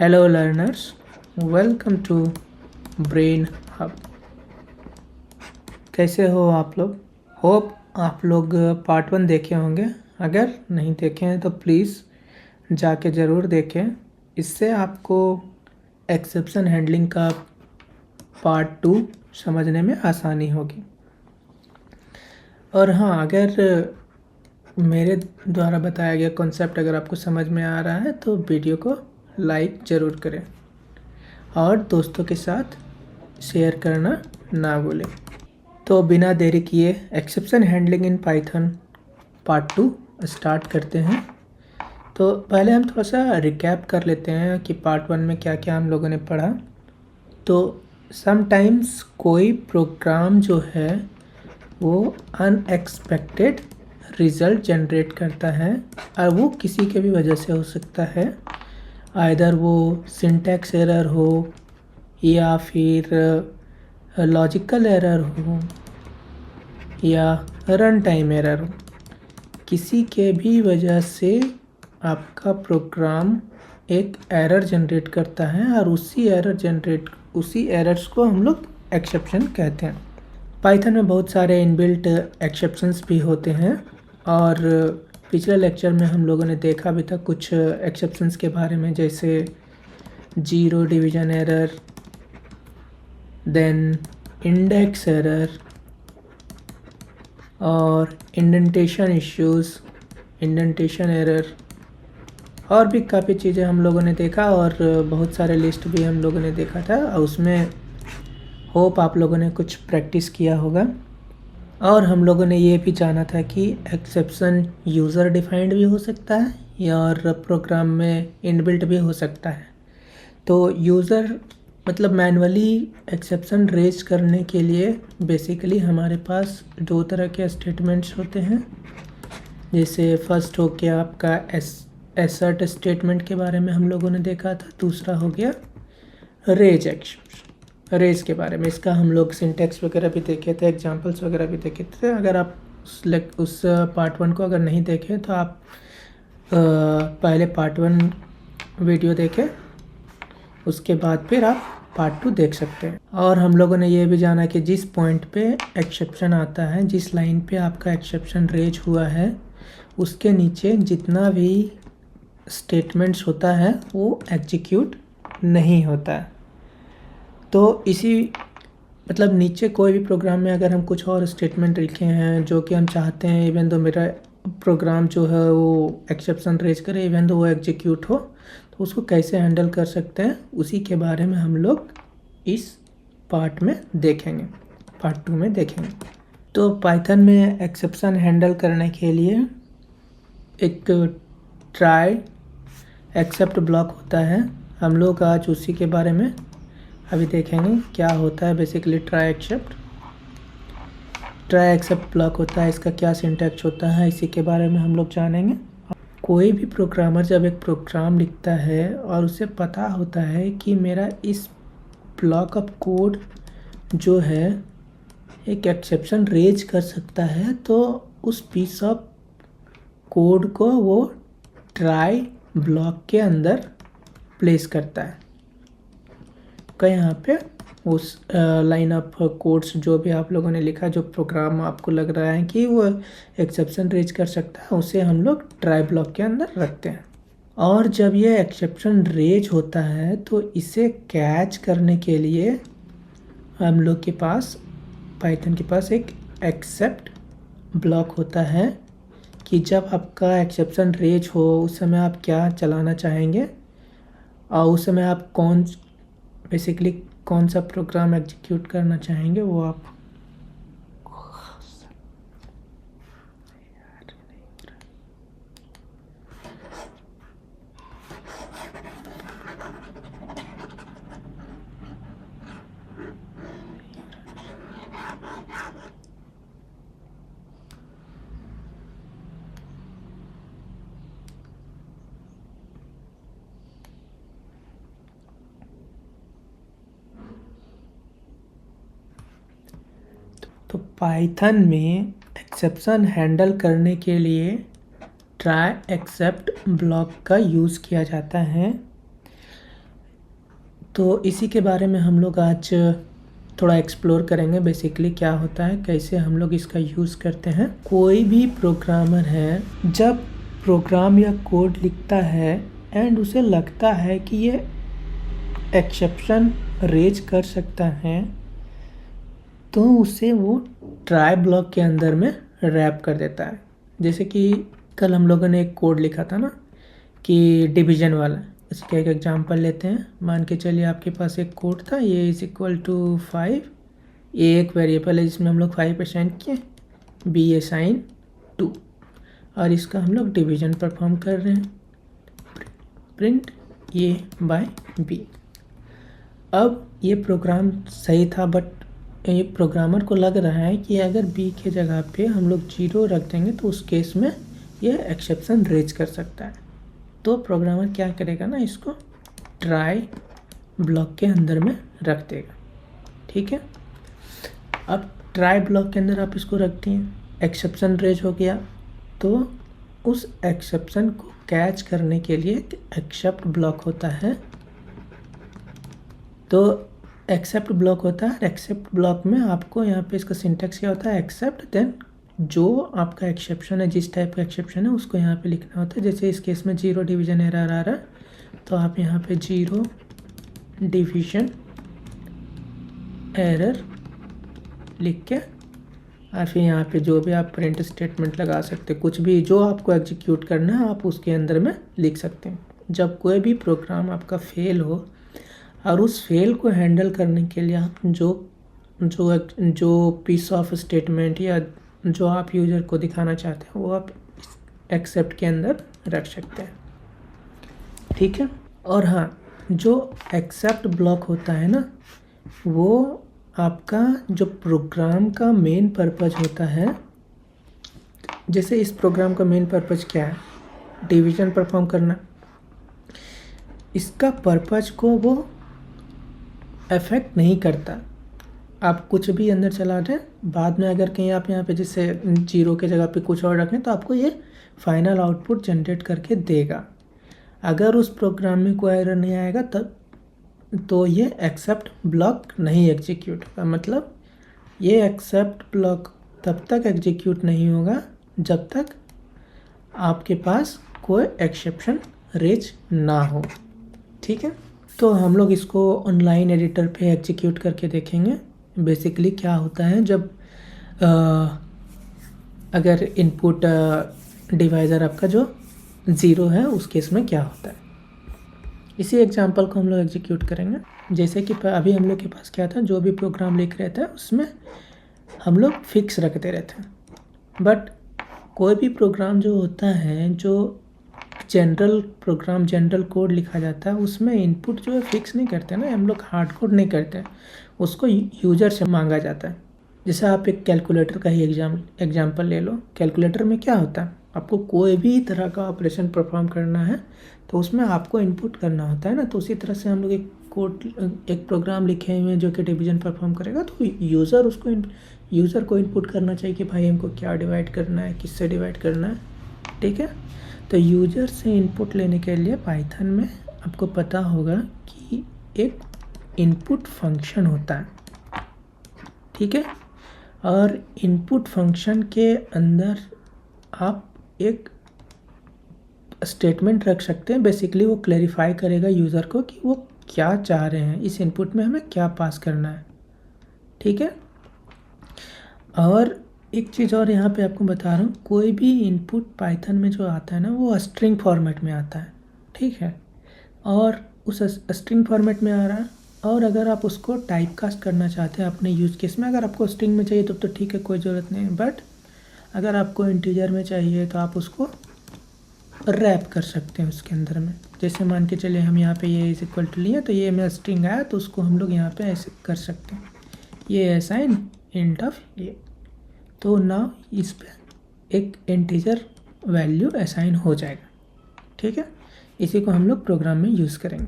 Hello learners, welcome to Brain Hub. कैसे हो आप लोग? होप आप लोग पार्ट 1 देखे होंगे। अगर नहीं देखे हैं तो प्लीज़ जाके ज़रूर देखें। इससे आपको एक्सेप्शन हैंडलिंग का पार्ट 2 समझने में आसानी होगी। और हाँ, अगर मेरे द्वारा बताया गया कॉन्सेप्ट अगर आपको समझ में आ रहा है तो वीडियो को लाइक ज़रूर करें और दोस्तों के साथ शेयर करना ना भूलें। तो बिना देरी किए exception handling in Python part 2 start करते हैं। तो पहले हम थोड़ा सा रिकैप कर लेते हैं कि पार्ट 1 में क्या क्या हम लोगों ने पढ़ा। तो समटाइम्स कोई प्रोग्राम जो है वो अनएक्सपेक्टेड रिज़ल्ट जनरेट करता है और वो किसी के भी वजह से हो सकता है। आइदर वो सिंटैक्स एरर हो या फिर लॉजिकल एरर हो या रन टाइम एरर हो। किसी के भी वजह से आपका प्रोग्राम एक एरर जनरेट करता है और उसी एरर्स को हम लोग एक्सेप्शन कहते हैं। पाइथन में बहुत सारे इनबिल्ट एक्सेप्शंस भी होते हैं और पिछले लेक्चर में हम लोगों ने देखा भी था कुछ एक्सेप्शंस के बारे में, जैसे zero division error, then index error और इंडेंटेशन इश्यूज़, इंडेंटेशन एरर और भी काफ़ी चीज़ें हम लोगों ने देखा और बहुत सारे लिस्ट भी हम लोगों ने देखा था। और उसमें होप आप लोगों ने कुछ प्रैक्टिस किया होगा। और हम लोगों ने ये भी जाना था कि एक्सेप्शन यूज़र डिफाइंड भी हो सकता है और प्रोग्राम में इनबिल्ट भी हो सकता है। तो यूज़र मतलब मैनुअली एक्सेप्शन रेज करने के लिए बेसिकली हमारे पास दो तरह के स्टेटमेंट्स होते हैं। जैसे फर्स्ट हो गया आपका एसर्ट स्टेटमेंट के बारे में हम लोगों ने देखा था। दूसरा हो गया रेज के बारे में। इसका हम लोग सिंटैक्स वगैरह भी देखे थे, एग्जांपल्स वगैरह भी देखे थे। अगर आप उस पार्ट 1 को अगर नहीं देखे तो आप पहले पार्ट 1 वीडियो देखें, उसके बाद फिर आप पार्ट 2 देख सकते हैं। और हम लोगों ने ये भी जाना कि जिस पॉइंट पे एक्सेप्शन आता है, जिस लाइन पे आपका एक्सेप्शन रेज हुआ है, उसके नीचे जितना भी स्टेटमेंट्स होता है वो एग्जीक्यूट नहीं होता है। तो इसी मतलब नीचे कोई भी प्रोग्राम में अगर हम कुछ और स्टेटमेंट लिखे हैं जो कि हम चाहते हैं इवन दो मेरा प्रोग्राम जो है वो एक्सेप्शन रेज करे, इवन दो वो एग्जीक्यूट हो, तो उसको कैसे हैंडल कर सकते हैं उसी के बारे में हम लोग इस पार्ट में देखेंगे, पार्ट 2 में देखेंगे। तो पाइथन में एक्सेप्शन हैंडल करने के लिए एक ट्राई एक्सेप्ट ब्लॉक होता है। हम लोग आज उसी के बारे में अभी देखेंगे क्या होता है। बेसिकली ट्राई एक्सेप्ट ब्लॉक होता है, इसका क्या सिंटैक्स होता है, इसी के बारे में हम लोग जानेंगे। कोई भी प्रोग्रामर जब एक प्रोग्राम लिखता है और उसे पता होता है कि मेरा इस ब्लॉक ऑफ कोड जो है एक एक्सेप्शन रेज कर सकता है, तो उस पीस ऑफ कोड को वो ट्राई ब्लॉक के अंदर प्लेस करता है। यहाँ पे उस लाइन ऑफ कोड्स जो भी आप लोगों ने लिखा, जो प्रोग्राम आपको लग रहा है कि वो एक्सेप्शन रेज कर सकता है, उसे हम लोग ट्राई ब्लॉक के अंदर रखते हैं। और जब ये एक्सेप्शन रेज होता है तो इसे कैच करने के लिए हम लोग के पास पाइथन के पास एक एक्सेप्ट ब्लॉक होता है कि जब आपका एक्सेप्शन रेज हो उस समय आप क्या चलाना चाहेंगे और उस समय आप बेसिकली कौन सा प्रोग्राम एग्जीक्यूट करना चाहेंगे वो आप तो पाइथन में एक्सेप्शन हैंडल करने के लिए ट्राई एक्सेप्ट ब्लॉक का यूज़ किया जाता है। तो इसी के बारे में हम लोग आज थोड़ा एक्सप्लोर करेंगे, बेसिकली क्या होता है, कैसे हम लोग इसका यूज़ करते हैं। कोई भी प्रोग्रामर है जब प्रोग्राम या कोड लिखता है एंड उसे लगता है कि ये एक्सेप्शन रेज कर सकता है, तो उसे वो ट्राई ब्लॉक के अंदर में रैप कर देता है। जैसे कि कल हम लोगों ने एक कोड लिखा था ना कि डिवीजन वाला। इसका एक एग्जांपल लेते हैं। मान के चलिए आपके पास एक कोड था, ये इज इक्वल टू 5, ये एक वेरिएबल है जिसमें हम लोग 5 असाइन किए, बी असाइन 2, और इसका हम लोग डिवीजन परफॉर्म कर रहे हैं, प्रिंट ए बाय बी। अब ये प्रोग्राम सही था, बट ये प्रोग्रामर को लग रहा है कि अगर बी के जगह पे हम लोग 0 रख देंगे तो उस केस में ये एक्सेप्शन रेज कर सकता है। तो प्रोग्रामर क्या करेगा ना, इसको ट्राई ब्लॉक के अंदर में रख देगा। ठीक है, अब ट्राई ब्लॉक के अंदर आप इसको रख दिए, एक्सेप्शन रेज हो गया, तो उस एक्सेप्शन को कैच करने के लिए एक्सेप्ट ब्लॉक होता है। तो एक्सेप्ट ब्लॉक होता है, एक्सेप्ट ब्लॉक में आपको यहाँ पे इसका सिंटैक्स क्या होता है, एक्सेप्ट, देन जो आपका एक्सेप्शन है, जिस टाइप का एक्सेप्शन है उसको यहाँ पे लिखना होता है। जैसे इस केस में 0 डिवीजन एरर आ रहा है, तो आप यहाँ पे 0 डिवीजन एरर लिख के और फिर यहाँ पे जो भी आप प्रिंट स्टेटमेंट लगा सकते हैं, कुछ भी जो आपको एग्जीक्यूट करना है आप उसके अंदर में लिख सकते हैं। जब कोई भी प्रोग्राम आपका फेल हो और उस फेल को हैंडल करने के लिए आप जो पीस ऑफ स्टेटमेंट या जो आप यूज़र को दिखाना चाहते हैं वो आप एक्सेप्ट के अंदर रख सकते हैं। ठीक है, और हाँ, जो एक्सेप्ट ब्लॉक होता है ना, वो आपका जो प्रोग्राम का मेन पर्पज होता है। जैसे इस प्रोग्राम का मेन पर्पज क्या है, डिवीजन परफॉर्म करना। इसका पर्पज को वो अफेक्ट नहीं करता। आप कुछ भी अंदर चला दें, बाद में अगर कहीं आप यहाँ पे जैसे 0 के जगह पे कुछ और रखें तो आपको ये फाइनल आउटपुट जनरेट करके देगा। अगर उस प्रोग्राम में कोई एरर नहीं आएगा तब तो ये एक्सेप्ट ब्लॉक नहीं एग्जीक्यूट होगा। मतलब ये एक्सेप्ट ब्लॉक तब तक एग्जीक्यूट नहीं होगा जब तक आपके पास कोई एक्सेप्शन रेज ना हो। ठीक है, तो हम लोग इसको ऑनलाइन एडिटर पे एग्जीक्यूट करके देखेंगे। बेसिकली क्या होता है, जब अगर इनपुट डिवाइज़र आपका जो 0 है उस केस में क्या होता है। इसी एग्जांपल को हम लोग एग्जीक्यूट करेंगे। जैसे कि अभी हम लोग के पास क्या था, जो भी प्रोग्राम लिख रहे थे उसमें हम लोग फिक्स रखते रहते हैं, बट कोई भी प्रोग्राम जो होता है, जो जनरल प्रोग्राम, जनरल कोड लिखा जाता है, उसमें इनपुट जो है फिक्स नहीं करते ना, हम लोग हार्ड कोड नहीं करते, उसको यूज़र से मांगा जाता है। जैसे आप एक कैलकुलेटर का ही एग्जांपल ले लो। कैलकुलेटर में क्या होता है, आपको कोई भी तरह का ऑपरेशन परफॉर्म करना है तो उसमें आपको इनपुट करना होता है ना। तो उसी तरह से हम लोग एक प्रोग्राम लिखे हुए हैं जो कि डिवीजन परफॉर्म करेगा, तो यूज़र को इनपुट करना चाहिए कि भाई हमको क्या डिवाइड करना है, किससे डिवाइड करना है। ठीक है, तो यूज़र से इनपुट लेने के लिए पाइथन में आपको पता होगा कि एक इनपुट फंक्शन होता है। ठीक है, और इनपुट फंक्शन के अंदर आप एक स्टेटमेंट रख सकते हैं। बेसिकली वो क्लैरिफाई करेगा यूज़र को कि वो क्या चाह रहे हैं, इस इनपुट में हमें क्या पास करना है। ठीक है, और एक चीज़ और यहाँ पे आपको बता रहा हूँ, कोई भी इनपुट पाइथन में जो आता है ना वो स्ट्रिंग फॉर्मेट में आता है। ठीक है, और उस स्ट्रिंग फॉर्मेट में आ रहा है, और अगर आप उसको टाइप कास्ट करना चाहते हैं अपने यूज़ केस में, अगर आपको स्ट्रिंग में चाहिए तो ठीक है, कोई ज़रूरत नहीं है, बट अगर आपको इंटीजर में चाहिए तो आप उसको रैप कर सकते हैं उसके अंदर में। जैसे मान के चलिए हम यहाँ पे ये इज इक्वल टू लिए, तो ये में स्ट्रिंग आया तो उसको हम लोग यहाँ पे ऐसे कर सकते हैं, ये असाइन इंट ऑफ ये, तो नाउ इस पे एक इंटीजर वैल्यू असाइन हो जाएगा। ठीक है, इसी को हम लोग प्रोग्राम में यूज़ करेंगे।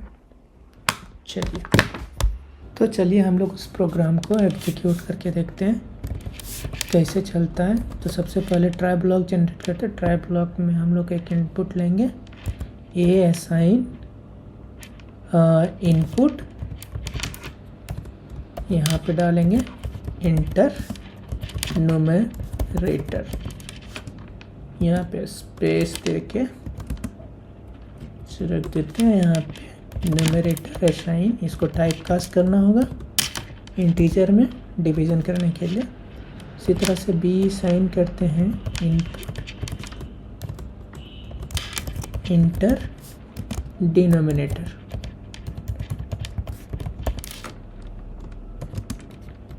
चलिए हम लोग उस प्रोग्राम को एग्जीक्यूट करके देखते हैं कैसे चलता है। तो सबसे पहले ट्राई ब्लॉक जनरेट करते हैं। ट्राई ब्लॉक में हम लोग एक इनपुट लेंगे, ए असाइन इनपुट यहाँ पे डालेंगे इंटर न्यूमरेटर, यहाँ पे स्पेस देके रख देते हैं। यहाँ पे न्यूमरेटर असाइन, इसको टाइप कास्ट करना होगा इंटीजर में डिवीज़न करने के लिए। इसी तरह से बी साइन करते हैं इंटर डिनोमिनेटर।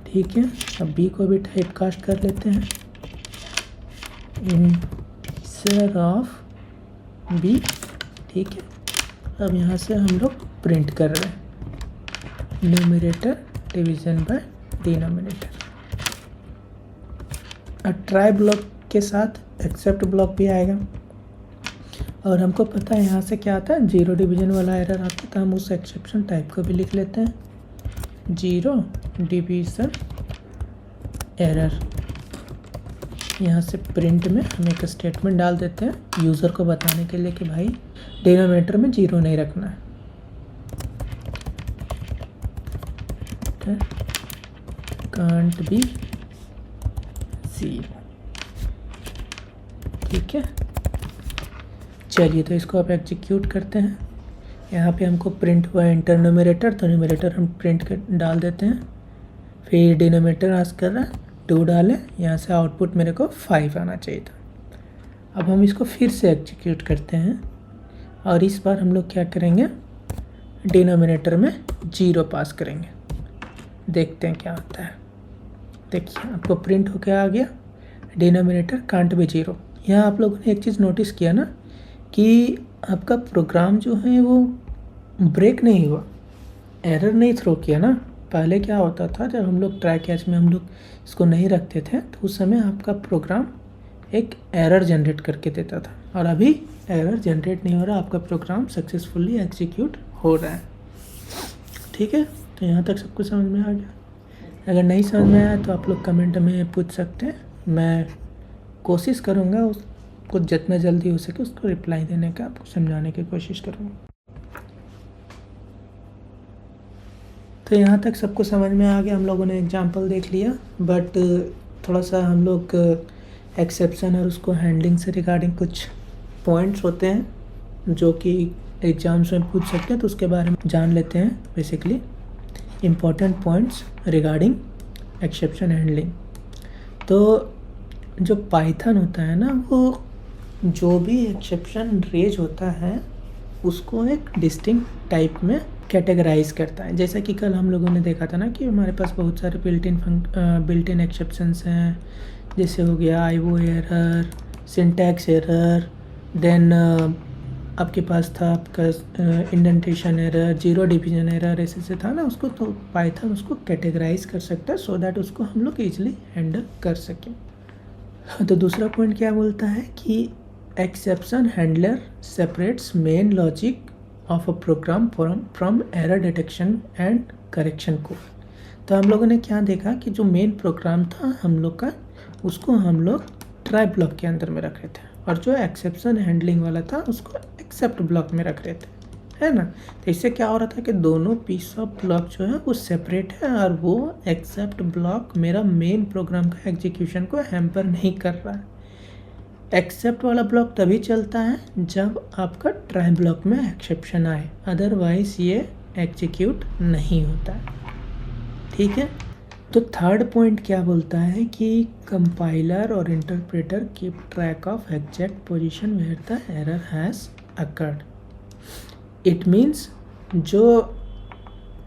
ठीक है, अब बी को भी टाइप कास्ट कर लेते हैं इंटीजर ऑफ बी। ठीक है, अब यहाँ से हम लोग प्रिंट कर रहे हैं न्यूमरेटर डिवीज़न बाय डिनोमिनेटर। अब ट्राई ब्लॉक के साथ एक्सेप्ट ब्लॉक भी आएगा, और हमको पता है यहाँ से क्या आता है, जीरो डिवीज़न वाला एरर आता है, तो हम उस एक्सेप्शन टाइप को भी लिख लेते हैं, जीरो डिवीज़न एरर। यहाँ से प्रिंट में हम एक स्टेटमेंट डाल देते हैं यूज़र को बताने के लिए कि भाई डिनोमिनेटर में जीरो नहीं रखना है। Can't be zero. ठीक है, चलिए तो इसको आप एग्जीक्यूट करते हैं। यहाँ पे हमको प्रिंट हुआ इंटर न्यूमरेटर, तो न्यूमरेटर हम प्रिंट कर डाल देते हैं। फिर डिनोमिनेटर आस्क कर रहा है 2 डालें, यहाँ से आउटपुट मेरे को 5 आना चाहिए था। अब हम इसको फिर से एग्जीक्यूट करते हैं, और इस बार हम लोग क्या करेंगे, डिनोमिनेटर में 0 पास करेंगे। देखते हैं क्या आता है। देखिए आपको प्रिंट होके आ गया डिनोमिनेटर कांट बी 0। यहाँ आप लोगों ने एक चीज़ नोटिस किया ना कि आपका प्रोग्राम जो है वो ब्रेक नहीं हुआ, एरर नहीं थ्रो किया ना। पहले क्या होता था, जब हम लोग ट्राई कैच में हम लोग इसको नहीं रखते थे तो उस समय आपका प्रोग्राम एक एरर जनरेट करके देता था, और अभी एरर जनरेट नहीं हो रहा, आपका प्रोग्राम सक्सेसफुली एग्जीक्यूट हो रहा है। ठीक है, तो यहाँ तक सबको समझ में आ गया। अगर नहीं समझ में आया तो आप लोग कमेंट में पूछ सकते हैं, मैं कोशिश करूँगा उसको जितना जल्दी हो सके उसको रिप्लाई देने का, आपको समझाने की कोशिश करूँगा। तो यहाँ तक सबको समझ में आ गया, हम लोगों ने एग्जांपल देख लिया, बट थोड़ा सा हम लोग एक्सेप्शन और उसको हैंडलिंग से रिगार्डिंग कुछ पॉइंट्स होते हैं जो कि एग्जाम्स में पूछ सकते हैं, तो उसके बारे में जान लेते हैं। Basically important points regarding exception handling. तो जो पाइथन होता है ना, वो जो भी एक्सेप्शन रेज होता है उसको एक डिस्टिंक्ट टाइप में कैटेगराइज करता है। जैसा कि कल हम लोगों ने देखा था ना कि हमारे पास बहुत सारे बिल्ट इन एक्सेप्शंस हैं, जैसे हो गया IO error, syntax error, then आपके पास था आपका indentation error, zero division error, ऐसे था ना उसको। तो पाइथन उसको कैटेगराइज कर सकता है सो दैट उसको हम लोग ईजिली हैंडल कर सकें। तो दूसरा पॉइंट क्या बोलता है कि exception handler separates main logic of a program from error detection and correction code. तो हम लोगों ने क्या देखा कि जो मेन प्रोग्राम था हम लोग का, उसको हम लोग ट्राई ब्लॉक के अंदर में रख रहे थे, और जो एक्सेप्शन हैंडलिंग वाला था उसको एक्सेप्ट ब्लॉक में रख रहे थे, है ना। तो इससे क्या हो रहा था कि दोनों पीस ऑफ ब्लॉक जो है वो सेपरेट है, और वो एक्सेप्ट ब्लॉक मेरा मेन प्रोग्राम का एग्जीक्यूशन को हैम्पर नहीं कर रहा है। एक्सेप्ट वाला ब्लॉक तभी चलता है जब आपका ट्राई ब्लॉक में एक्सेप्शन आए, अदरवाइज ये एग्जीक्यूट नहीं होता है। ठीक है, तो थर्ड पॉइंट क्या बोलता है कि कंपाइलर और interpreter keep track of exact position where the error has occurred. It means जो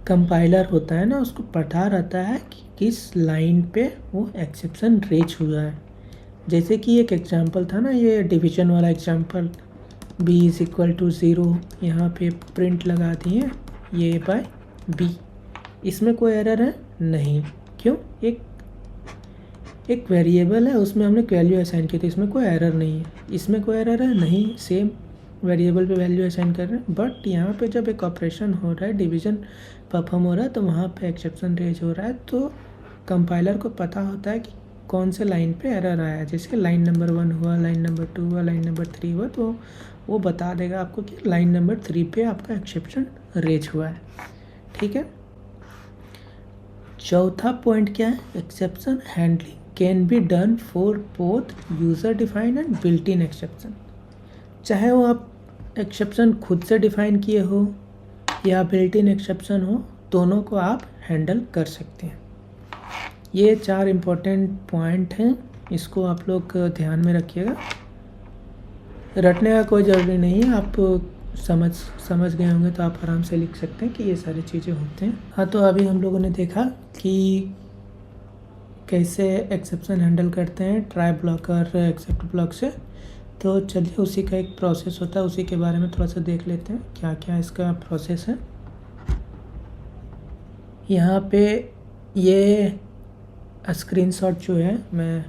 कंपाइलर होता है ना, उसको पता रहता है कि किस लाइन पे वो एक्सेप्शन रेज हुआ है। जैसे कि एक एग्जांपल था ना, ये डिवीजन वाला example, b is equal to 0, यहाँ पे प्रिंट लगा दिए ये बाय b। इसमें कोई एरर है नहीं, क्यों? एक वेरिएबल है, उसमें हमने वैल्यू असाइन की थी, इसमें कोई एरर नहीं है। इसमें कोई एरर है नहीं, सेम वेरिएबल पे वैल्यू असाइन कर रहे हैं। बट यहाँ पे जब एक ऑपरेशन हो रहा है, डिवीजन परफॉर्म हो रहा है, तो वहाँ पे एक्सेप्शन रेज हो रहा है। तो कंपाइलर को पता होता है कि कौन से लाइन पे एरर आया है। जैसे लाइन नंबर 1 हुआ, लाइन नंबर 2 हुआ, लाइन नंबर 3 हुआ, तो वो बता देगा आपको कि लाइन नंबर 3 पे आपका एक्सेप्शन रेज हुआ है। ठीक है, चौथा पॉइंट क्या है, exception handling can be done for both user define and built in exception. चाहे वो आप एक्सेप्शन खुद से डिफाइन किए हो या बिल्ट इन एक्सेप्शन हो, दोनों को आप हैंडल कर सकते हैं। ये 4 इम्पोर्टेंट पॉइंट हैं, इसको आप लोग ध्यान में रखिएगा। रटने का कोई ज़रूरी नहीं है, आप समझ गए होंगे तो आप आराम से लिख सकते हैं कि ये सारी चीज़ें होते हैं। हाँ, तो अभी हम लोगों ने देखा कि कैसे एक्सेप्शन हैंडल करते हैं ट्राई ब्लॉक और एक्सेप्ट ब्लॉक से। तो चलिए उसी का एक प्रोसेस होता है, उसी के बारे में थोड़ा सा देख लेते हैं क्या क्या इसका प्रोसेस है। यहाँ पे ये स्क्रीनशॉट जो है मैं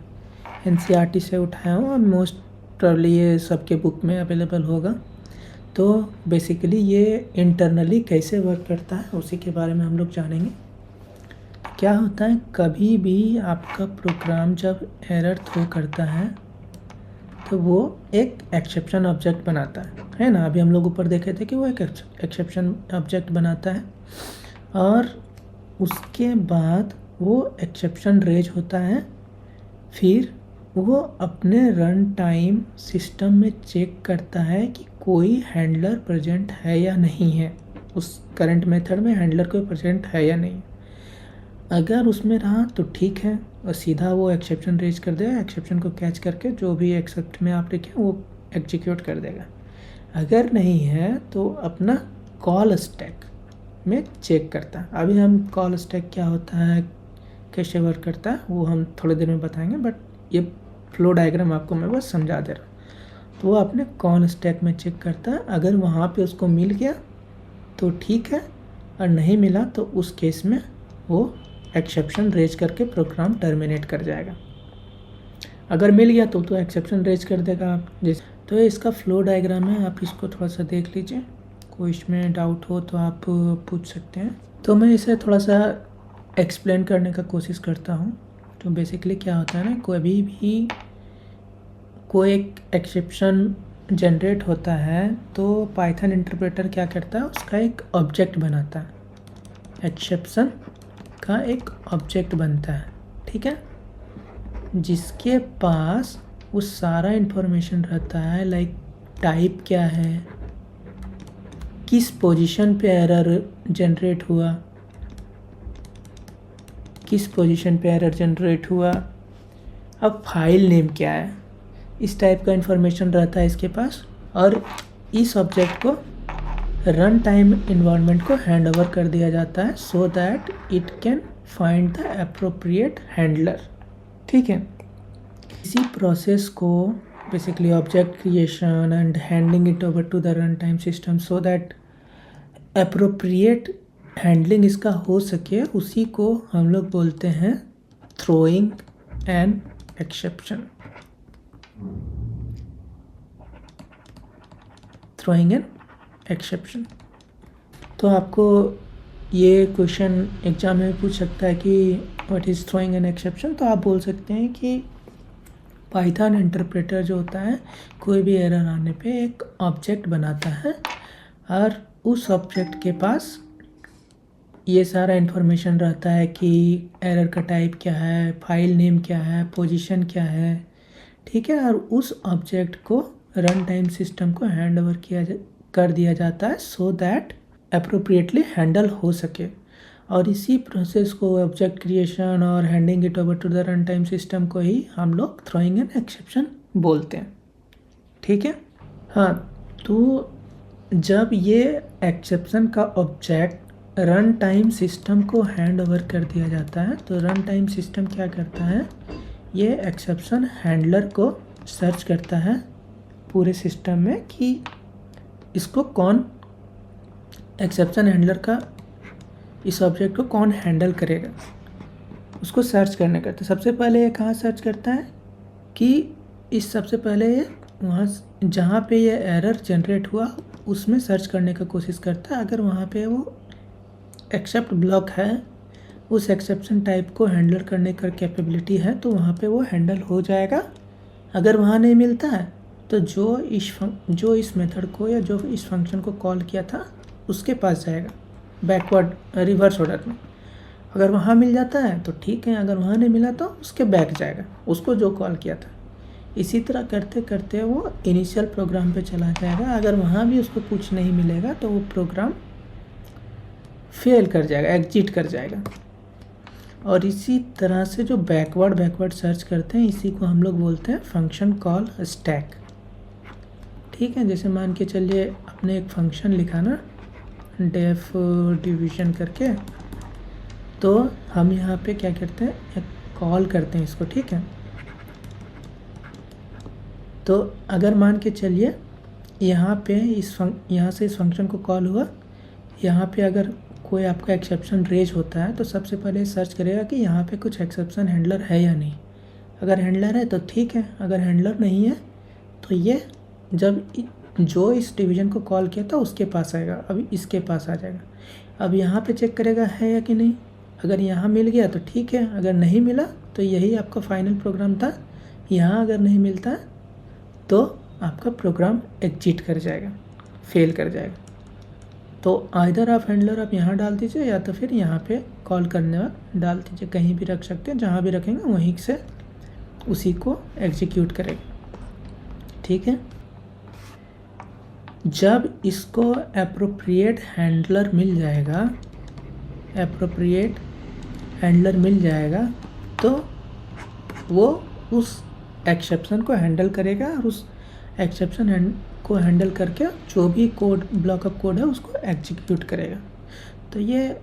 NCERT से उठाया हूँ और मोस्ट प्रॉब्ली ये सबके बुक में अवेलेबल होगा। तो बेसिकली ये इंटरनली कैसे वर्क करता है उसी के बारे में हम लोग जानेंगे। क्या होता है, कभी भी आपका प्रोग्राम जब एरर थ्रो करता है तो वो एक एक्सेप्शन ऑब्जेक्ट बनाता है ना। अभी हम लोग ऊपर देखे थे कि वो एक एक्सेप्शन ऑब्जेक्ट बनाता है और उसके बाद वो एक्सेप्शन रेज होता है। फिर वो अपने रन टाइम सिस्टम में चेक करता है कि कोई हैंडलर प्रेजेंट है या नहीं है, उस करंट मेथड में हैंडलर कोई प्रेजेंट है या नहीं। अगर उसमें रहा तो ठीक है और सीधा वो एक्सेप्शन रेज कर देगा, एक्सेप्शन को कैच करके जो भी एक्सेप्ट में आप लिखे वो एग्जीक्यूट कर देगा। अगर नहीं है तो अपना कॉल स्टैक में चेक करता है। अभी हम कॉल स्टैक क्या होता है, कैसे वर्क करता है, वो हम थोड़ी देर में बताएंगे, बट ये फ्लो डायग्राम आपको मैं बस समझा दे रहा हूँ। तो वो अपने कॉल स्टैक में चेक करता है, अगर वहाँ पे उसको मिल गया तो ठीक है और नहीं मिला तो उस केस में वो एक्सेप्शन रेज करके प्रोग्राम टर्मिनेट कर जाएगा। अगर मिल गया तो एक्सेप्शन रेज कर देगा आप जैसे। तो इसका फ्लो डायग्राम है, आप इसको थोड़ा सा देख लीजिए, कोई इसमें डाउट हो तो आप पूछ सकते हैं। तो मैं इसे थोड़ा सा एक्सप्लेन करने का कोशिश करता हूँ। तो बेसिकली क्या होता है ना, कभी भी कोई एक एक्सेप्शन जनरेट होता है तो पाइथन इंटरप्रेटर क्या करता है, उसका एक ऑब्जेक्ट बनाता है, एक्सेप्शन का एक ऑब्जेक्ट बनता है, ठीक है, जिसके पास वो सारा इन्फॉर्मेशन रहता है, लाइक टाइप क्या है, किस पोजीशन पे एरर जनरेट हुआ, अब फाइल नेम क्या है, इस टाइप का इन्फॉर्मेशन रहता है इसके पास। और इस ऑब्जेक्ट को रन टाइम इन्वायरमेंट को हैंड ओवर कर दिया जाता है so that it can find the appropriate handler, ठीक है। इसी प्रोसेस को basically object creation and handing it over to the run time system so that appropriate handling इसका हो सके, उसी को हम लोग बोलते हैं थ्रोइंग एन एक्सेप्शन। तो आपको ये क्वेश्चन एग्जाम में पूछ सकता है कि what is throwing an exception. तो आप बोल सकते हैं कि पाइथन इंटरप्रेटर जो होता है कोई भी एरर आने पे एक ऑब्जेक्ट बनाता है और उस ऑब्जेक्ट के पास ये सारा इन्फॉर्मेशन रहता है कि एरर का टाइप क्या है, फाइल नेम क्या है, पोजीशन क्या है, ठीक है। और उस ऑब्जेक्ट को रन टाइम सिस्टम को हैंड ओवर कर दिया जाता है सो दैट अप्रोप्रिएटली हैंडल हो सके। और इसी प्रोसेस को ऑब्जेक्ट क्रिएशन और handing it over to the run time system को ही हम लोग थ्रोइंग एन एक्सेप्शन बोलते हैं, ठीक है। हाँ, तो जब ये एक्सेप्शन का ऑब्जेक्ट रन टाइम सिस्टम को हैंड ओवर कर दिया जाता है तो रन टाइम सिस्टम क्या करता है, ये एक्सेप्शन हैंडलर को सर्च करता है पूरे सिस्टम में कि इसको कौन, एक्सेप्शन हैंडलर का इस ऑब्जेक्ट को कौन हैंडल करेगा, उसको सर्च करने करता है। सबसे पहले ये कहाँ सर्च करता है कि इस सबसे पहले ये वहाँ जहाँ पे ये एरर जनरेट हुआ उसमें सर्च करने का कोशिश करता है। अगर वहाँ पे वो एक्सेप्ट ब्लॉक है, उस एक्सेप्शन टाइप को हैंडल करने का कैपेबिलिटी है तो वहाँ पे वो हैंडल हो जाएगा। अगर वहाँ नहीं मिलता है तो जो इस मेथड को या जो इस फंक्शन को कॉल किया था उसके पास जाएगा बैकवर्ड रिवर्स ऑर्डर में। अगर वहाँ मिल जाता है तो ठीक है, अगर वहाँ नहीं मिला तो उसके बैक जाएगा, उसको जो कॉल किया था। इसी तरह करते करते वो इनिशियल प्रोग्राम पे चला जाएगा। अगर वहाँ भी उसको कुछ नहीं मिलेगा तो वो प्रोग्राम फेल कर जाएगा, एग्जिट कर जाएगा। और इसी तरह से जो बैकवर्ड सर्च करते हैं, इसी को हम लोग बोलते हैं फंक्शन कॉल स्टैक। ठीक है, जैसे मान के चलिए आपने एक फंक्शन लिखा ना, डेफ डिवीजन करके, तो हम यहाँ पे क्या करते हैं, एक कॉल करते हैं इसको। ठीक है, तो अगर मान के चलिए यहाँ पे यहाँ से इस फंक्शन को कॉल हुआ, यहाँ पे अगर कोई आपका एक्सेप्शन रेज होता है तो सबसे पहले सर्च करेगा कि यहाँ पे कुछ एक्सेप्शन हैंडलर है या नहीं। अगर हैंडलर है तो ठीक है, अगर हैंडलर नहीं है तो ये जब जो इस डिवीज़न को कॉल किया था उसके पास आएगा, अभी इसके पास आ जाएगा। अब यहाँ पे चेक करेगा है या कि नहीं। अगर यहाँ मिल गया तो ठीक है, अगर नहीं मिला तो यही आपका फाइनल प्रोग्राम था। यहाँ अगर नहीं मिलता तो आपका प्रोग्राम एग्जिट कर जाएगा, फेल कर जाएगा। तो आइदर आप हैंडलर आप यहाँ डाल दीजिए या तो फिर यहाँ पे कॉल करने वक्त डाल दीजिए, कहीं भी रख सकते हैं, जहाँ भी रखेंगे वहीं से उसी को एग्जीक्यूट करेगा। ठीक है, जब इसको एप्रोप्रिएट हैंडलर मिल जाएगा तो वो उस एक्सेप्शन को हैंडल करेगा और उस एक्सेप्शन को हैंडल करके जो भी कोड ब्लॉक ऑफ कोड है उसको एग्जीक्यूट करेगा। तो ये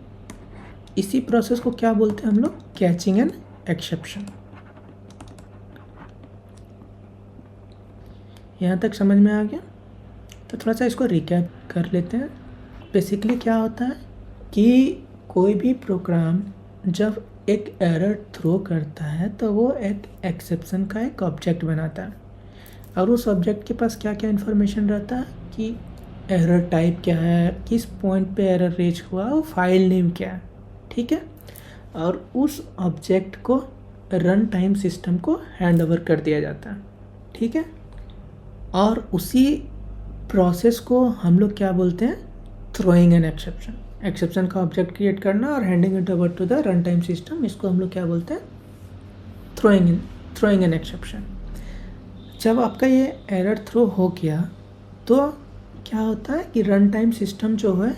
इसी प्रोसेस को क्या बोलते हैं हम लोग, कैचिंग एन एक्सेप्शन। यहाँ तक समझ में आ गया? तो थोड़ा सा इसको रिकैप कर लेते हैं। बेसिकली क्या होता है कि कोई भी प्रोग्राम जब एक एरर थ्रो करता है तो वो एक एक्सेप्शन का एक ऑब्जेक्ट बनाता है, और उस ऑब्जेक्ट के पास क्या क्या इन्फॉर्मेशन रहता है कि एरर टाइप क्या है, किस पॉइंट पे एरर रेज हुआ, और फाइल नेम क्या है। ठीक है, और उस ऑब्जेक्ट को रन टाइम सिस्टम को हैंड ओवर कर दिया जाता है। ठीक है, और उसी प्रोसेस को हम लोग क्या बोलते हैं, थ्रोइंग एन एक्सेप्शन। एक्सेप्शन का ऑब्जेक्ट क्रिएट करना और handing it over to the run time system, इसको हम लोग क्या बोलते हैं, थ्रोइंग एन एक्सेप्शन। जब आपका ये एरर थ्रो हो गया तो क्या होता है कि रन टाइम सिस्टम जो है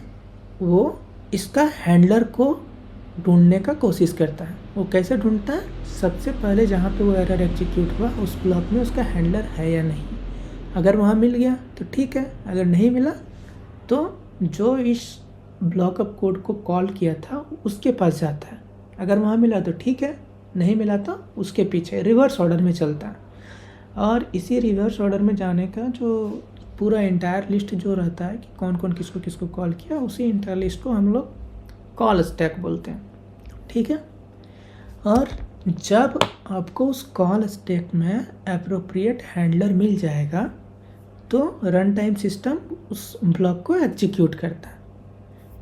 वो इसका हैंडलर को ढूंढने का कोशिश करता है। वो कैसे ढूंढता है, सबसे पहले जहाँ पे वो एरर एग्जीक्यूट हुआ उस ब्लॉक में उसका हैंडलर है या नहीं। अगर वहाँ मिल गया तो ठीक है, अगर नहीं मिला तो जो इस ब्लॉक ऑफ कोड को कॉल किया था उसके पास जाता है। अगर वहाँ मिला तो ठीक है, नहीं मिला तो उसके पीछे रिवर्स ऑर्डर में चलता है। और इसी रिवर्स ऑर्डर में जाने का जो पूरा इंटायर लिस्ट जो रहता है कि कौन कौन किसको किसको कॉल किया, उसी इंटायर लिस्ट को हम लोग कॉल स्टैक बोलते हैं। ठीक है, और जब आपको उस कॉल स्टैक में एप्रोप्रिएट हैंडलर मिल जाएगा तो रन टाइम सिस्टम उस ब्लॉक को एग्जीक्यूट करता है।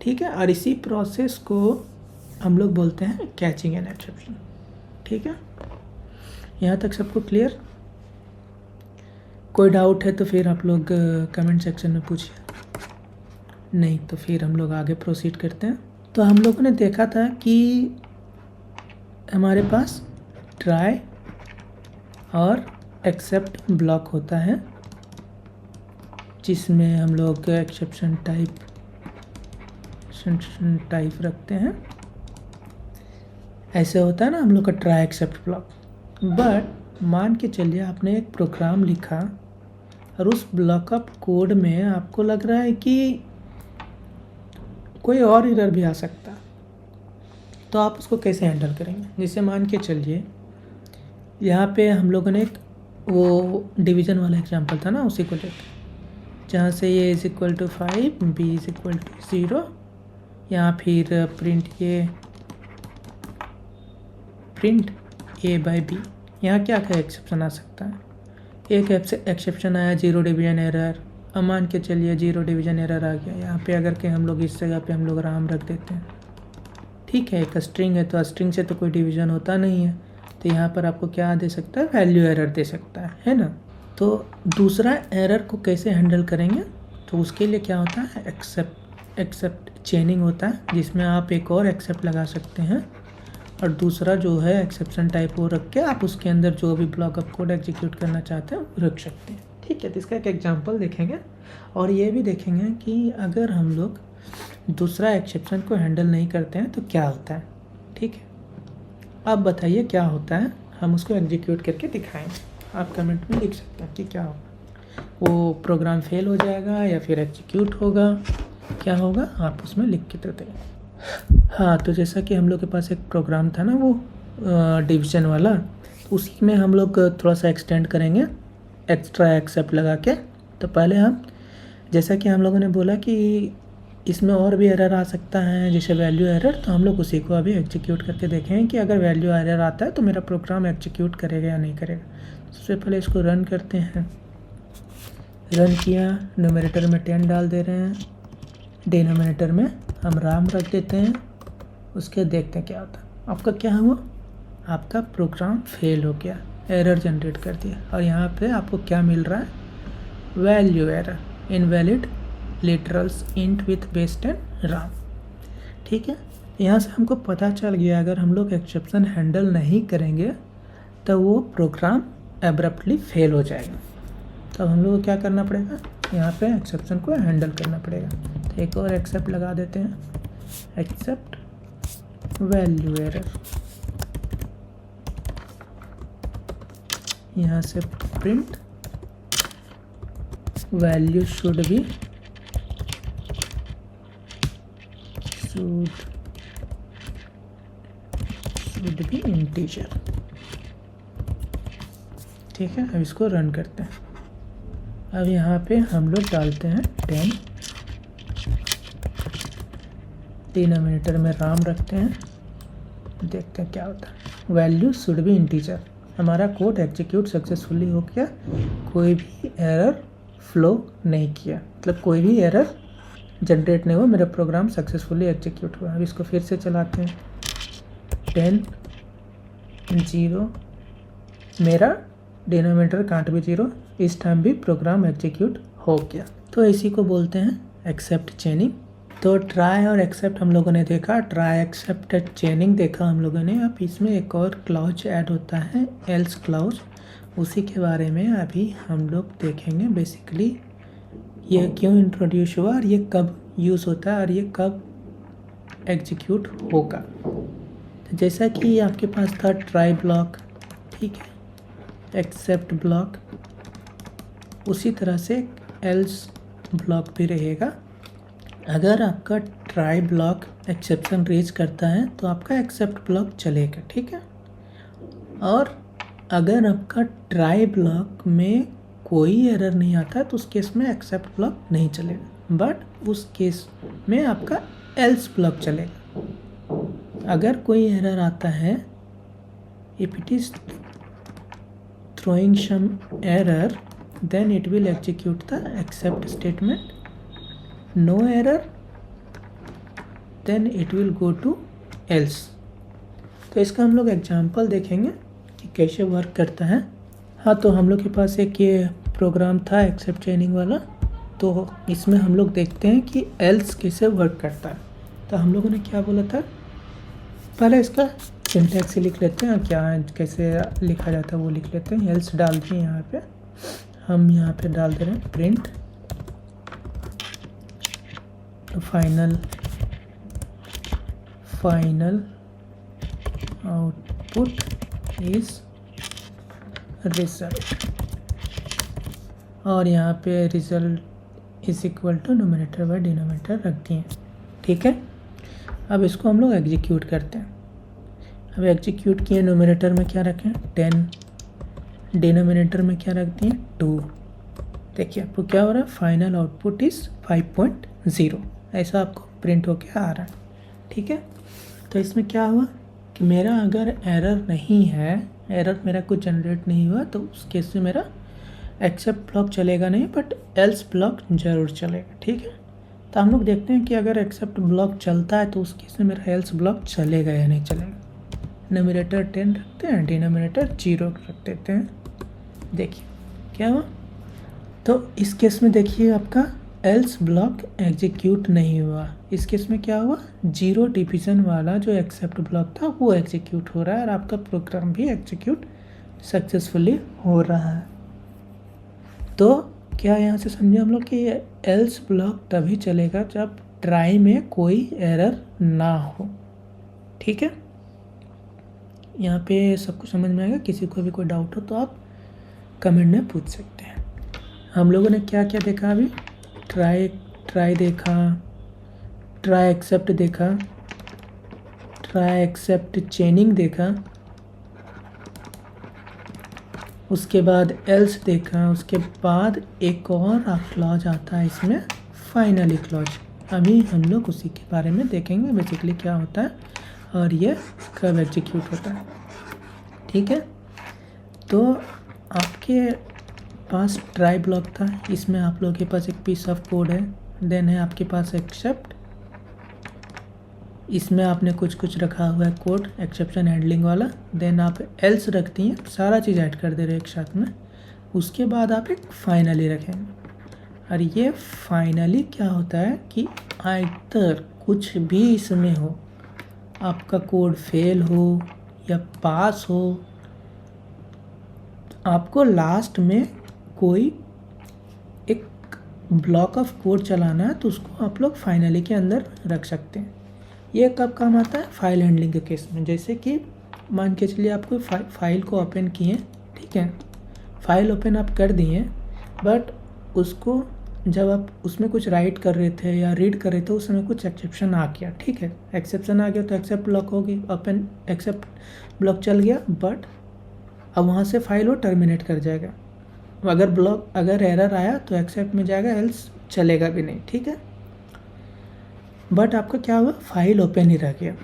ठीक है, और इसी प्रोसेस को हम लोग बोलते हैं कैचिंग एन एक्सेप्शन। ठीक है, यहाँ तक सबको क्लियर? कोई डाउट है तो फिर आप लोग कमेंट सेक्शन में पूछिए, नहीं तो फिर हम लोग आगे प्रोसीड करते हैं। तो हम लोगों ने देखा था कि हमारे पास ट्राई और एक्सेप्ट ब्लॉक होता है जिसमें हम लोग एक्सेप्शन टाइप रखते हैं। ऐसे होता है ना हम लोग का ट्राई एक्सेप्ट ब्लॉक। बट मान के चलिए आपने एक प्रोग्राम लिखा और उस ब्लॉक ऑफ कोड में आपको लग रहा है कि कोई और एरर भी आ सकता है, तो आप उसको कैसे हैंडल करेंगे? जैसे मान के चलिए यहाँ पे हम लोगों ने एक वो डिवीज़न वाला एग्जांपल था ना, उसी को लेकर, जहाँ से ये is equal to 5, B is equal to 0, या फिर प्रिंट ए बाई बी। यहाँ क्या क्या एक्सेप्शन आ सकता है? एक एक्सेप्शन आया 0 डिवीजन एरर। अब मान के चलिए 0 डिवीजन एरर आ गया, यहाँ पे अगर के हम लोग इस जगह पे हम लोग राम रख देते हैं। ठीक है, एक स्ट्रिंग है तो स्ट्रिंग से तो कोई डिवीजन होता नहीं है, तो यहाँ पर आपको क्या दे सकता है, वैल्यू एरर दे सकता है ना। तो दूसरा एरर को कैसे हैंडल करेंगे, तो उसके लिए क्या होता है, एक्सेप्ट चेनिंग होता है, जिसमें आप एक और एक्सेप्ट लगा सकते हैं और दूसरा जो है एक्सेप्शन टाइप वो रख के आप उसके अंदर जो भी ब्लॉक ऑफ कोड एग्जीक्यूट करना चाहते हैं वो रख सकते हैं। ठीक है, तो इसका एक एग्जांपल देखेंगे और ये भी देखेंगे कि अगर हम लोग दूसरा एक्सेप्शन को हैंडल नहीं करते हैं तो क्या होता है। ठीक है, आप बताइए क्या होता है, हम उसको एग्जीक्यूट करके दिखाएंगे। आप कमेंट में लिख सकते हैं कि क्या होगा, वो प्रोग्राम फेल हो जाएगा या फिर एग्जीक्यूट होगा, क्या होगा आप उसमें लिख के बताइए। हाँ, तो जैसा कि हम लोग के पास एक प्रोग्राम था ना वो डिवीजन वाला, उसी में हम लोग थोड़ा सा एक्सटेंड करेंगे एक्स्ट्रा एक्सेप्ट लगा के। तो पहले हम, जैसा कि हम लोगों ने बोला कि इसमें और भी एरर आ सकता है जैसे वैल्यू एरर, तो हम लोग उसी को अभी एग्जीक्यूट करके देखेंगे कि अगर वैल्यू एरर आता है तो मेरा प्रोग्राम एग्जीक्यूट करेगा या नहीं करेगा। सबसे पहले इसको रन करते हैं। रन किया, न्यूमरेटर में 10 डाल दे रहे हैं, डिनोमिनेटर में हम राम रख देते हैं। उसके देखते हैं क्या होता है। आपका क्या हुआ, आपका प्रोग्राम फेल हो गया, एरर जनरेट कर दिया। और यहाँ पे आपको क्या मिल रहा है, value error, invalid literals int with base 10 Ram. ठीक है, यहाँ से हमको पता चल गया अगर हम लोग एक्सेप्शन हैंडल नहीं करेंगे तो वो प्रोग्राम एब्रप्टली फेल हो जाएगा। तब हम लोग को क्या करना पड़ेगा, यहाँ पे एक्सेप्शन को हैंडल करना पड़ेगा। तो एक और एक्सेप्ट लगा देते हैं, एक्सेप्ट वैल्यू एरर। यहाँ से print value should be integer. ठीक है, अब इसको रन करते हैं। अब यहाँ पे हम लोग डालते हैं 10, डिनोमिनेटर में राम रखते हैं, देखते हैं क्या होता है। वैल्यू शुड बी इंटीजर, हमारा कोड एग्जीक्यूट सक्सेसफुली हो गया, कोई भी एरर फ्लो नहीं किया, मतलब कोई भी एरर जनरेट नहीं हुआ, मेरा प्रोग्राम सक्सेसफुली एग्जीक्यूट हुआ। अब इसको फिर से चलाते हैं, 10 0, मेरा डिनोमिनेटर कांट भी 0, इस टाइम भी प्रोग्राम एग्जीक्यूट हो गया। तो इसी को बोलते हैं एक्सेप्ट चेनिंग। तो ट्राई और एक्सेप्ट हम लोगों ने देखा, ट्राई एक्सेप्ट चेनिंग देखा हम लोगों ने। अब इसमें एक और क्लॉज ऐड होता है, एल्स क्लॉज, उसी के बारे में अभी हम लोग देखेंगे। बेसिकली ये क्यों इंट्रोड्यूस हुआ और ये कब यूज़ होता है और ये कब एग्जीक्यूट होगा। तो जैसा कि आपके पास था ट्राई ब्लॉक, ठीक है, एक्सेप्ट ब्लॉक, उसी तरह से एल्स ब्लॉक भी रहेगा। अगर आपका ट्राई ब्लॉक एक्सेप्शन रेज करता है तो आपका एक्सेप्ट ब्लॉक चलेगा, ठीक है। और अगर आपका ट्राई ब्लॉक में कोई एरर नहीं आता है तो उस केस में एक्सेप्ट ब्लॉक नहीं चलेगा, बट उस केस में आपका एल्स ब्लॉक चलेगा। अगर कोई एरर आता है, if it is throwing some error, then it will execute the accept statement. No error, then it will go to else. तो इसका हम लोग एग्जांपल देखेंगे कि कैसे वर्क करता है। हाँ, तो हम लोग के पास एक ये प्रोग्राम था एक्सेप्ट चेनिंग वाला, तो इसमें हम लोग देखते हैं कि एल्स कैसे वर्क करता है। तो हम लोगों ने क्या बोला था, पहले इसका सिंटैक्स लिख लेते हैं, क्या कैसे लिखा जाता है वो लिख लेते हैं। एल्स डाल दिए यहाँ पे, हम यहाँ पे डाल दे रहे हैं print final output is result, और यहाँ पे result is equal to numerator by denominator रख दिए, ठीक है। अब इसको हम लोग एग्जीक्यूट करते हैं। अब एग्जीक्यूट किए, न्यूमरेटर में क्या रखें 10, डिनोमिनेटर में क्या रख दिए 2। देखिए आपको क्या हो रहा है, फाइनल आउटपुट इज़ 5.0, ऐसा आपको प्रिंट होके आ रहा है, ठीक है। तो इसमें क्या हुआ कि मेरा अगर एरर नहीं है, एरर मेरा कुछ जनरेट नहीं हुआ, तो उस केस में मेरा एक्सेप्ट ब्लॉक चलेगा नहीं, बट एल्स ब्लॉक ज़रूर चलेगा, ठीक है। तो हम लोग देखते हैं कि अगर एक्सेप्ट ब्लॉक चलता है तो उस केस में मेरा एल्स ब्लॉक चलेगा या नहीं चलेगा। न्यूमरेटर 10 रखते हैं, डिनोमिनेटर 0 रख देते हैं। देखिए क्या हुआ, तो इस केस में देखिए आपका एल्स ब्लॉक एग्जीक्यूट नहीं हुआ। इस केस में क्या हुआ, जीरो डिवीजन वाला जो एक्सेप्ट ब्लॉक था वो एग्जीक्यूट हो रहा है और आपका प्रोग्राम भी एग्जीक्यूट सक्सेसफुली हो रहा है। तो क्या यहाँ से समझे हम लोग कि एल्स ब्लॉक तभी चलेगा जब ट्राई में कोई एरर ना हो। ठीक है, यहाँ पे सब कुछ समझ में आएगा। किसी को भी कोई डाउट हो तो आप कमेंट में पूछ सकते हैं। हम लोगों ने क्या क्या देखा अभी, ट्राई देखा, ट्राई एक्सेप्ट देखा, ट्राई एक्सेप्ट चेनिंग देखा, उसके बाद एल्स देखा, उसके बाद एक और क्लॉज आता है इसमें, फाइनली क्लॉज। अभी हम लोग उसी के बारे में देखेंगे बेसिकली क्या होता है और ये कब एग्जीक्यूट होता है। ठीक है, तो आपके पास ट्राई ब्लॉक था, इसमें आप लोगों के पास एक पीस ऑफ कोड है, देन है आपके पास एक्सेप्ट, इसमें आपने कुछ रखा हुआ है कोड एक्सेप्शन हैंडलिंग वाला, देन आप एल्स रखती हैं, सारा चीज़ ऐड कर दे रहे हैं एक साथ में। उसके बाद आप एक फाइनली रखेंगे और ये फाइनली क्या होता है कि आइदर कुछ भी इसमें हो, आपका कोड फेल हो या पास हो, आपको लास्ट में कोई एक ब्लॉक ऑफ कोड चलाना है तो उसको आप लोग फाइनली के अंदर रख सकते हैं। ये कब काम आता है, फाइल हैंडलिंग के केस में। जैसे कि मान के चलिए आपको फाइल को ओपन किए, ठीक है, फाइल ओपन आप कर दिए, बट उसको जब आप उसमें कुछ राइट कर रहे थे या रीड कर रहे थे उस समय कुछ एक्सेप्शन आ गया। ठीक है, एक्सेप्शन आ गया तो एक्सेप्ट ब्लॉक होगी, ओपन एक्सेप्ट ब्लॉक चल गया, बट अब वहाँ से फाइल वो टर्मिनेट कर जाएगा। अगर एरर आया तो एक्सेप्ट में जाएगा, एल्स चलेगा भी नहीं। ठीक है, बट आपका क्या हुआ, फाइल ओपन ही रह गया।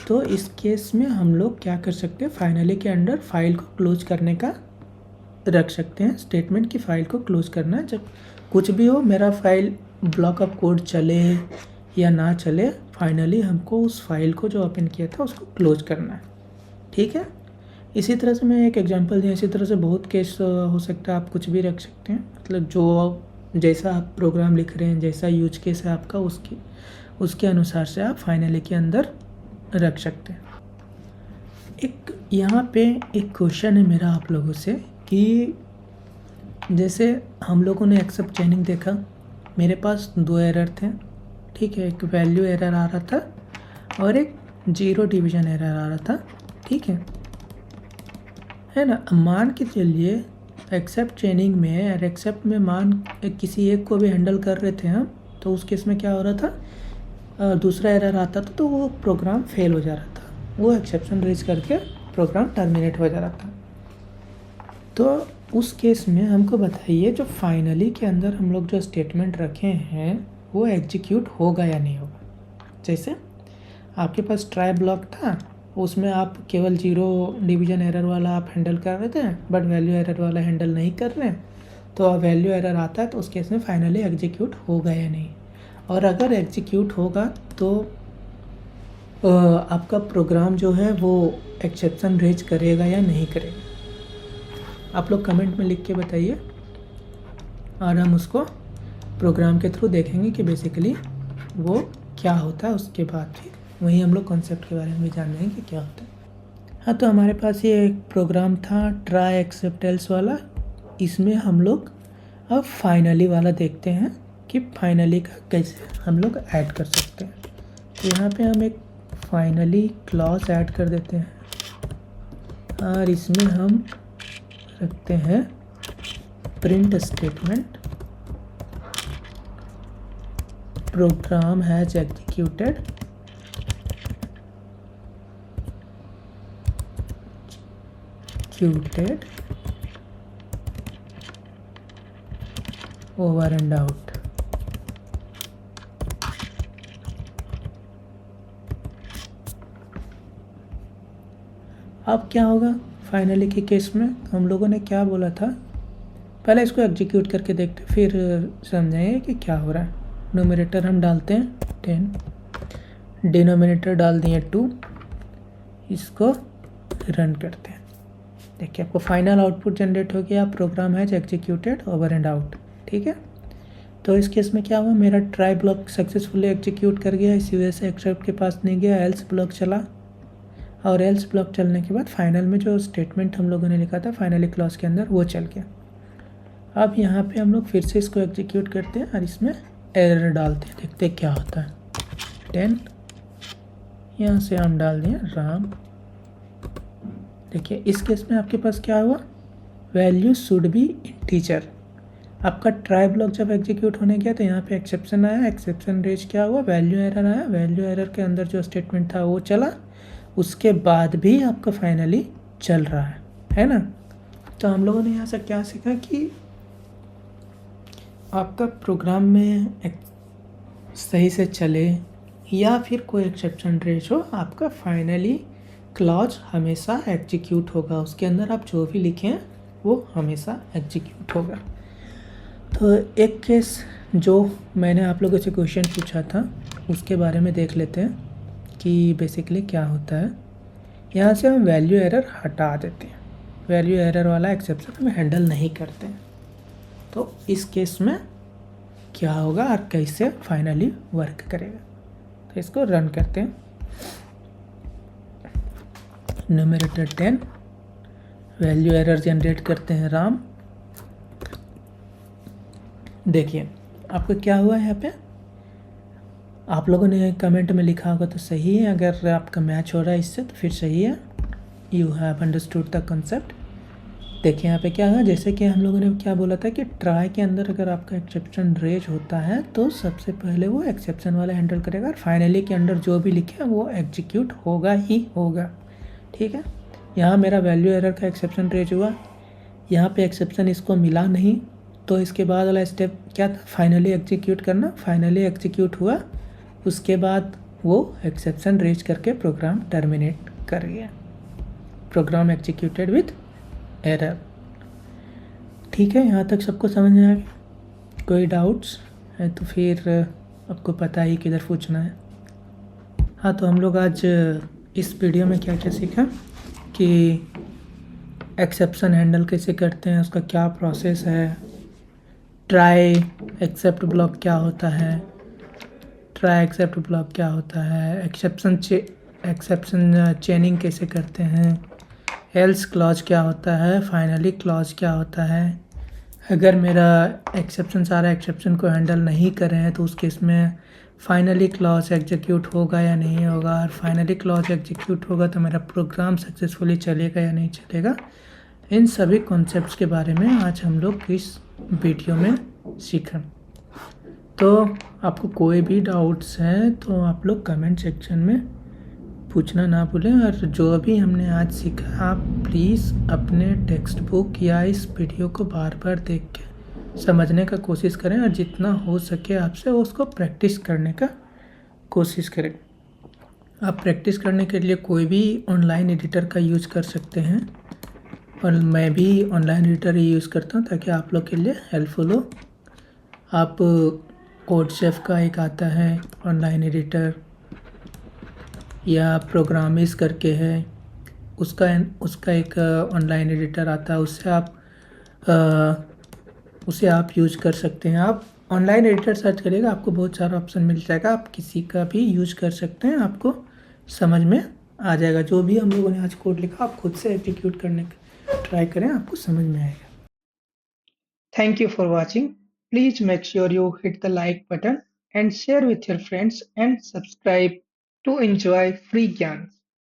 तो इस केस में हम लोग क्या कर सकते हैं, फाइनली के अंदर फाइल को क्लोज करने का रख सकते हैं स्टेटमेंट की फाइल को क्लोज करना है। जब कुछ भी हो, मेरा फाइल ब्लॉक ऑफ कोड चले या ना चले, फाइनली हमको उस फाइल को जो ओपन किया था उसको क्लोज करना है। ठीक है, इसी तरह से मैं एक एग्जांपल दिया, इसी तरह से बहुत केस हो सकता है, आप कुछ भी रख सकते हैं। मतलब जो जैसा आप प्रोग्राम लिख रहे हैं, जैसा यूज केस है आपका, उसके अनुसार से आप फाइनली के अंदर रख सकते हैं। एक यहाँ पे एक क्वेश्चन है मेरा आप लोगों से कि जैसे हम लोगों ने एक्सेप्ट चेनिंग देखा, मेरे पास 2 एरर थे। ठीक है, एक वैल्यू एरर आ रहा था और एक जीरो डिवीजन एरर आ रहा था। ठीक है ना। मान के चलिए एक्सेप्ट चेनिंग में और एक्सेप्ट में मान किसी एक को भी हैंडल कर रहे थे हम, तो उस केस में क्या हो रहा था, दूसरा एरर आता था तो वो प्रोग्राम फेल हो जा रहा था, वो एक्सेप्शन रेज करके प्रोग्राम टर्मिनेट हो जा रहा था। तो उस केस में हमको बताइए जो फाइनली के अंदर हम लोग जो स्टेटमेंट रखे हैं वो एग्जीक्यूट होगा या नहीं होगा। जैसे आपके पास ट्राई ब्लॉक था, उसमें आप केवल जीरो डिवीजन एरर वाला आप हैंडल कर रहे थे, बट वैल्यू एरर वाला हैंडल नहीं कर रहे हैं। तो अब वैल्यू एरर आता है तो उस केस में फाइनली एग्जीक्यूट होगा या नहीं, और अगर एग्जीक्यूट होगा तो आपका प्रोग्राम जो है वो एक्सेप्शन रेज करेगा या नहीं करेगा। आप लोग कमेंट में लिख के बताइए और हम उसको प्रोग्राम के थ्रू देखेंगे कि बेसिकली वो क्या होता है। उसके बाद फिर वहीं हम लोग कॉन्सेप्ट के बारे में भी जान लेंगे कि क्या होता है। हाँ, तो हमारे पास ये एक प्रोग्राम था ट्राई एक्सेप्ट एल्स वाला। इसमें हम लोग अब फाइनली वाला देखते हैं कि फाइनली का कैसे हम लोग ऐड कर सकते हैं। तो यहाँ पे हम एक फाइनली क्लॉज ऐड कर देते हैं और इसमें हम रखते हैं print statement, program has executed over and out. अब क्या होगा फाइनली के केस में, हम लोगों ने क्या बोला था, पहले इसको एग्जीक्यूट करके देखते फिर समझेंगे कि क्या हो रहा है। नोमिनेटर हम डालते हैं 10, डिनोमिनेटर डाल दिए 2, इसको रन करते हैं। देखिए आपको फाइनल आउटपुट जनरेट हो गया, program has executed over and out. ठीक है, तो इस केस में क्या हुआ, मेरा ट्राई ब्लॉक सक्सेसफुली एग्जीक्यूट कर गया, इसी वजह से एक्सेप्ट के पास नहीं गया, एल्स ब्लॉक चला, और एल्स ब्लॉक चलने के बाद फाइनल में जो स्टेटमेंट हम लोगों ने लिखा था फाइनली क्लॉज के अंदर वो चल गया। अब यहाँ पे हम लोग फिर से इसको एग्जीक्यूट करते हैं और इसमें एरर डालते हैं, देखते हैं क्या होता है। 10 यहाँ से हम डाल दिए राम। देखिए इस केस में आपके पास क्या हुआ, वैल्यू शुड बी इंटीजर। आपका ट्राई ब्लॉक जब एग्जीक्यूट होने गया तो यहाँ पे एक्सेप्शन आया, एक्सेप्शन रेज क्या हुआ, वैल्यू एरर आया, वैल्यू एरर के अंदर जो स्टेटमेंट था वो चला, उसके बाद भी आपका फाइनली चल रहा है ना। तो हम लोगों ने यहाँ से क्या सीखा कि आपका प्रोग्राम में सही से चले या फिर कोई एक्सेप्शन रेज हो, आपका फाइनली क्लॉज हमेशा एग्जीक्यूट होगा, उसके अंदर आप जो भी लिखें वो हमेशा एग्जीक्यूट होगा। तो एक केस जो मैंने आप लोगों से क्वेश्चन पूछा था उसके बारे में देख लेते हैं कि बेसिकली क्या होता है। यहाँ से हम वैल्यू एरर हटा देते हैं, वैल्यू एरर वाला एक्सेप्शन हम हैंडल नहीं करते हैं। तो इस केस में क्या होगा और कैसे फाइनली वर्क करेगा, तो इसको रन करते हैं। न्यूमरेटर 10, वैल्यू एरर जनरेट करते हैं राम। देखिए आपको क्या हुआ है, यहाँ पे आप लोगों ने कमेंट में लिखा होगा तो सही है, अगर आपका मैच हो रहा है इससे तो फिर सही है, you have understood the concept. देखिए यहाँ पे क्या है, जैसे कि हम लोगों ने क्या बोला था कि ट्राई के अंदर अगर आपका एक्सेप्शन रेज होता है तो सबसे पहले वो एक्सेप्शन वाला हैंडल करेगा और फाइनली के अंदर जो भी लिखे वो एग्जीक्यूट होगा ही होगा। ठीक है, यहाँ मेरा वैल्यू एरर का एक्सेप्शन रेज हुआ, यहाँ पे एक्सेप्शन इसको मिला नहीं, तो इसके बाद वाला स्टेप क्या था, फाइनली एग्जीक्यूट करना। फाइनली एग्जीक्यूट हुआ, उसके बाद वो एक्सेप्शन रेज करके प्रोग्राम टर्मिनेट कर गया, प्रोग्राम एग्जीक्यूटेड विथ एरर। ठीक है, यहाँ तक सबको समझ में आ गया? कोई डाउट्स है तो फिर आपको पता ही किधर पूछना है। हाँ, तो हम लोग आज इस वीडियो में क्या क्या सीखा कि एक्सेप्शन हैंडल कैसे करते हैं, उसका क्या प्रोसेस है, ट्राई एक्सेप्ट ब्लॉक क्या होता है, ट्राई एक्सेप्ट ब्लॉक क्या होता है, एक्सेप्शन चेनिंग कैसे करते हैं, एल्स क्लॉज क्या होता है, फाइनली क्लॉज क्या होता है। अगर मेरा एक्सेप्शन सारा एक्सेप्शन को हैंडल नहीं कर रहे हैं तो उस केस में फाइनली क्लॉज एग्जीक्यूट होगा या नहीं होगा, और फाइनली क्लॉज एग्जीक्यूट होगा तो मेरा प्रोग्राम सक्सेसफुली चलेगा या नहीं चलेगा। इन सभी कॉन्सेप्ट्स के बारे में आज हम लोग इस वीडियो में सीखा। तो आपको कोई भी डाउट्स हैं तो आप लोग कमेंट सेक्शन में पूछना ना भूलें, और जो भी हमने आज सीखा आप प्लीज़ अपने टेक्स्ट बुक या इस वीडियो को बार बार देख के समझने का कोशिश करें, और जितना हो सके आपसे उसको प्रैक्टिस करने का कोशिश करें। आप प्रैक्टिस करने के लिए कोई भी ऑनलाइन एडिटर का यूज़ कर सकते हैं, और मैं भी ऑनलाइन एडिटर ही यूज़ करता हूँ ताकि आप लोग के लिए हेल्पफुल हो। आप कोडशेफ का एक आता है ऑनलाइन एडिटर, या प्रोग्रामिस करके है, उसका एक ऑनलाइन एडिटर आता है, उसे आप यूज कर सकते हैं। आप ऑनलाइन एडिटर सर्च करिएगा, आपको बहुत सारा ऑप्शन मिल जाएगा, आप किसी का भी यूज कर सकते हैं, आपको समझ में आ जाएगा। जो भी हम लोगों ने आज कोड लिखा आप खुद से एग्जीक्यूट करने का ट्राई करें, आपको समझ में आएगा। Thank you for watching. Please make sure you hit the like button and share with your friends and subscribe to enjoy free Gyan.